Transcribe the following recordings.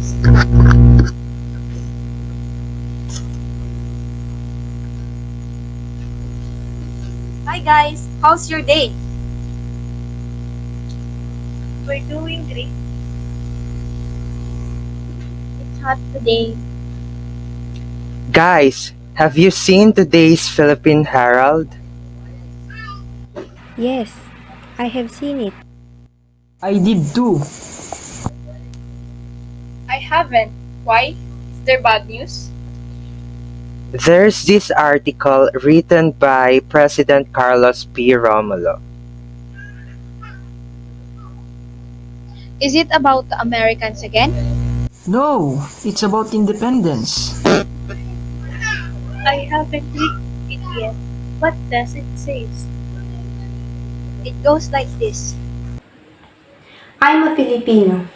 Hi guys, how's your day? We're doing great. It's hot today. Guys, have you seen today's Philippine Herald? Yes, I have seen it. I did too. I haven't. Why? Is there bad news? There's this article written by President Carlos P. Romulo. Is it about the Americans again? No, it's about independence. I haven't read it yet. What does it say? It goes like this. I'm a Filipino,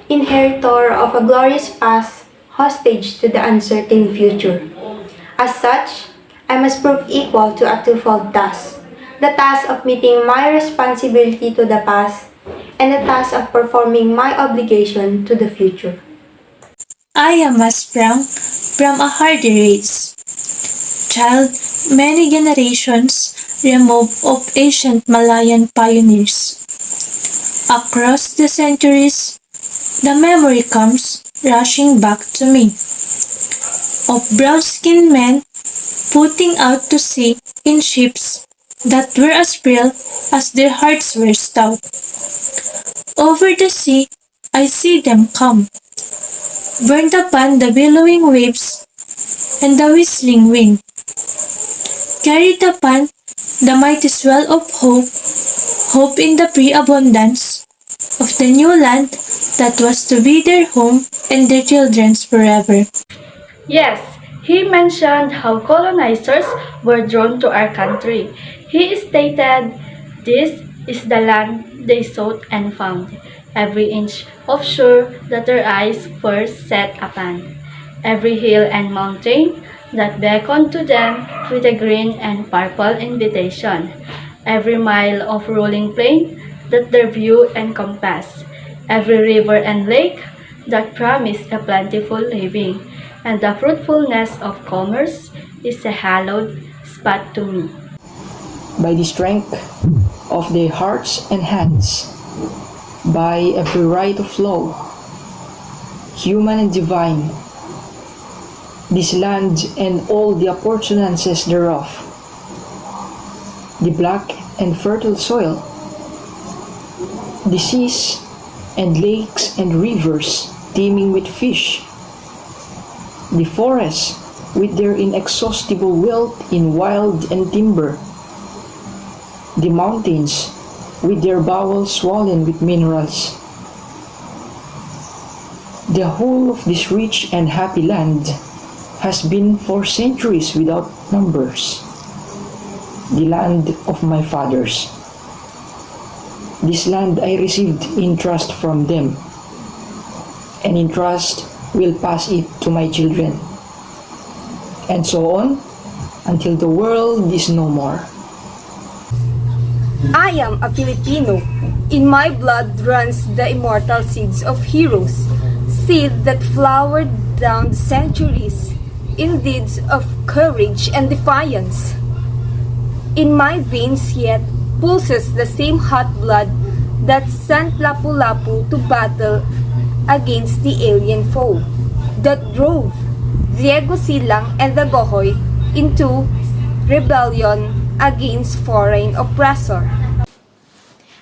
inheritor of a glorious past, hostage to the uncertain future. As such, I must prove equal to a twofold task: the task of meeting my responsibility to the past, and the task of performing my obligation to the future. I am a sprung from a hardy race, child many generations removed of ancient Malayan pioneers. Across the centuries, the memory comes rushing back to me of brown-skinned men putting out to sea in ships that were as frail as their hearts were stout. Over the sea, I see them come, burned upon the billowing waves and the whistling wind, carried upon the mighty swell of hope, hope in the pre-abundance of the new land that was to be their home and their children's forever. Yes, he mentioned how colonizers were drawn to our country. He stated, "This is the land they sought and found, every inch of shore that their eyes first set upon, every hill and mountain that beckoned to them with a green and purple invitation, every mile of rolling plain that their view encompassed, every river and lake that promised a plentiful living, and the fruitfulness of commerce is a hallowed spot to me." By the strength of their hearts and hands, by every right of law, human and divine, this land and all the appurtenances thereof, the black and fertile soil, the seas and lakes and rivers teeming with fish, the forests with their inexhaustible wealth in wild and timber, the mountains with their bowels swollen with minerals. The whole of this rich and happy land has been for centuries without numbers the land of my fathers. This land I received in trust from them, and in trust will pass it to my children, and so on until the world is no more. I am a Filipino. In my blood runs the immortal seeds of heroes, seed that flowered down the centuries in deeds of courage and defiance. In my veins yet pulses the same hot blood that sent Lapu-Lapu to battle against the alien foe, that drove Diego Silang and the Gohoy into rebellion against foreign oppressor.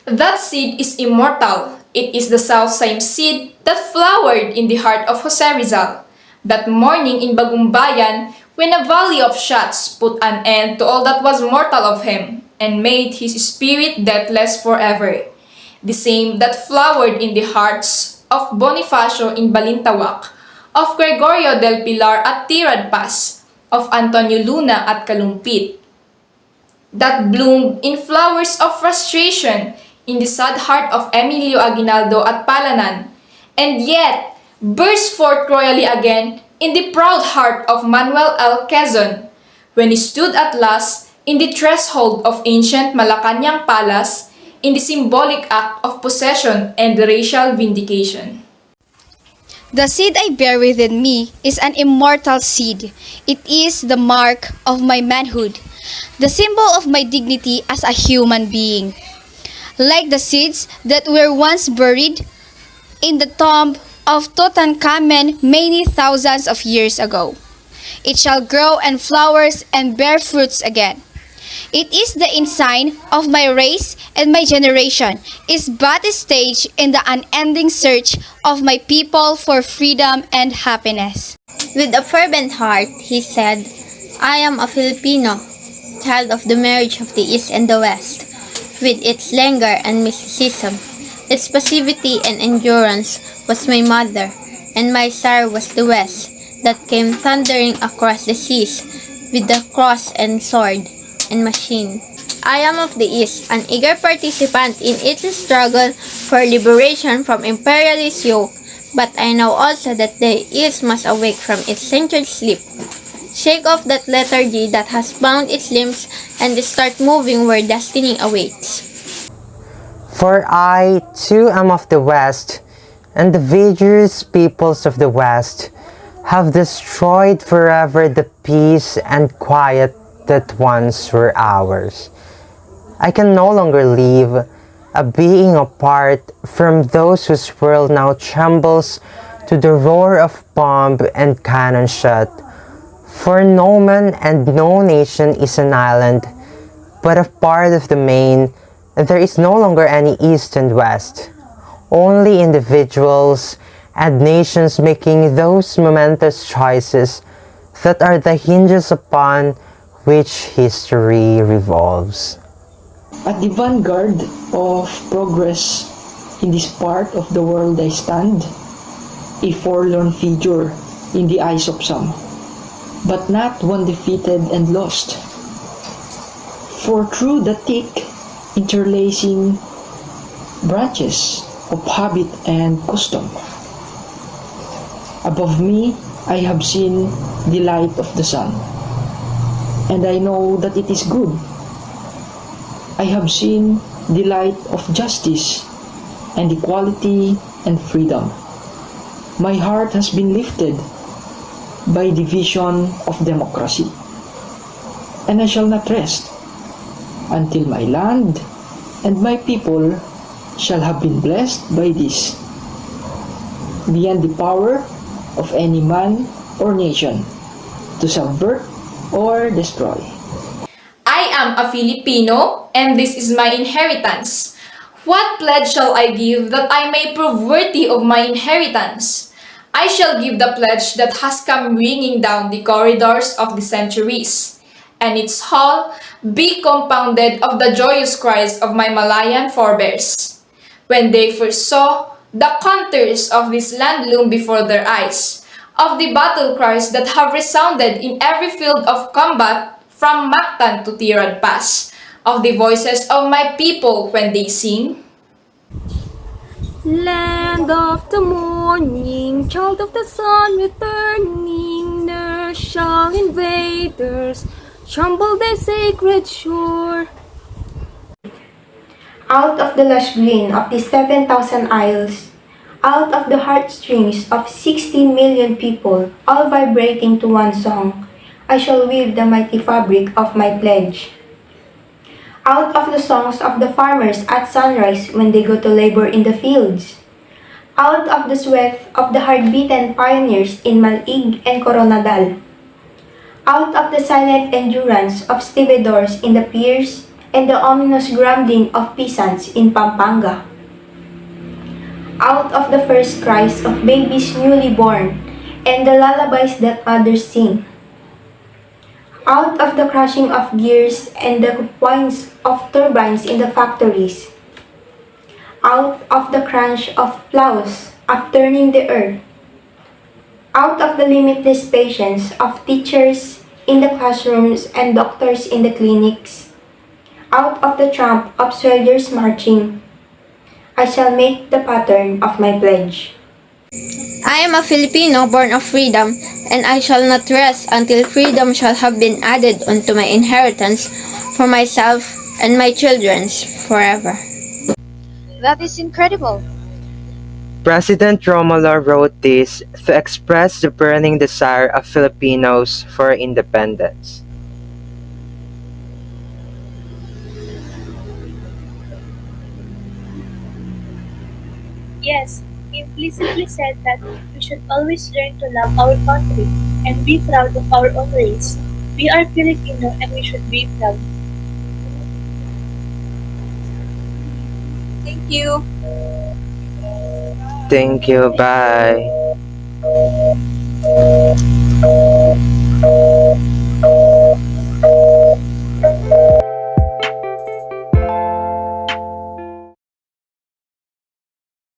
That seed is immortal. It is the self-same seed that flowered in the heart of Jose Rizal. That morning in Bagumbayan, when a volley of shots put an end to all that was mortal of him, and made his spirit deathless forever. The same that flowered in the hearts of Bonifacio in Balintawak, of Gregorio del Pilar at Tirad Pass, of Antonio Luna at Kalumpit. That bloomed in flowers of frustration in the sad heart of Emilio Aguinaldo at Palanan, and yet burst forth royally again in the proud heart of Manuel L. Quezon, when he stood at last in the threshold of ancient Malacanang Palace in the symbolic act of possession and racial vindication. The seed I bear within me is an immortal seed. It is the mark of my manhood, the symbol of my dignity as a human being. Like the seeds that were once buried in the tomb of Tutankhamen many thousands of years ago, it shall grow and flowers and bear fruits again. It is the ensign of my race, and my generation is but a stage in the unending search of my people for freedom and happiness. With a fervent heart, he said, I am a Filipino, child of the marriage of the East and the West, with its languor and mysticism. Its passivity and endurance was my mother, and my sire was the West, that came thundering across the seas with the cross and sword and machine. I am of the East, an eager participant in its struggle for liberation from imperialist yoke, but I know also that the East must awake from its centured sleep, shake off that lethargy that has bound its limbs, and start moving where destiny awaits. For I, too, am of the West, and the vigorous peoples of the West have destroyed forever the peace and quiet that once were ours. I can no longer live, a being apart from those whose world now trembles to the roar of bomb and cannon shot. For no man and no nation is an island, but a part of the main. There is no longer any East and West, only individuals and nations making those momentous choices that are the hinges upon which history revolves. At the vanguard of progress in this part of the world I stand, a forlorn figure in the eyes of some, but not one defeated and lost. For through the thick interlacing branches of habit and custom, above me I have seen the light of the sun, and I know that it is good. I have seen the light of justice and equality and freedom. My heart has been lifted by the vision of democracy, and I shall not rest until my land and my people shall have been blessed by this, beyond the power of any man or nation to subvert or destroy. I am a Filipino, and this is my inheritance. What pledge shall I give that I may prove worthy of my inheritance? I shall give the pledge that has come ringing down the corridors of the centuries, and its hall be compounded of the joyous cries of my Malayan forebears, when they first saw the contours of this land loom before their eyes, of the battle cries that have resounded in every field of combat from Mactan to Tirad Pass, of the voices of my people when they sing. Land of the morning, child of the sun returning, there shall invaders trample thy sacred shore. Out of the lush green of the 7,000 isles, out of the heartstrings of 16 million people, all vibrating to one song, I shall weave the mighty fabric of my pledge. Out of the songs of the farmers at sunrise when they go to labor in the fields, out of the sweat of the hard-beaten pioneers in Malig and Coronadal, out of the silent endurance of stevedores in the piers and the ominous grumbling of peasants in Pampanga, out of the first cries of babies newly born and the lullabies that mothers sing, out of the crashing of gears and the whines of turbines in the factories, out of the crunch of plows upturning the earth, out of the limitless patience of teachers in the classrooms and doctors in the clinics, out of the tramp of soldiers marching, I shall make the pattern of my pledge. I am a Filipino born of freedom, and I shall not rest until freedom shall have been added unto my inheritance for myself and my children's forever. That is incredible. President Romulo wrote this to express the burning desire of Filipinos for independence. Yes, he implicitly said that we should always learn to love our country and be proud of our own race. We are Filipino and we should be proud. Thank you. Thank you. Bye.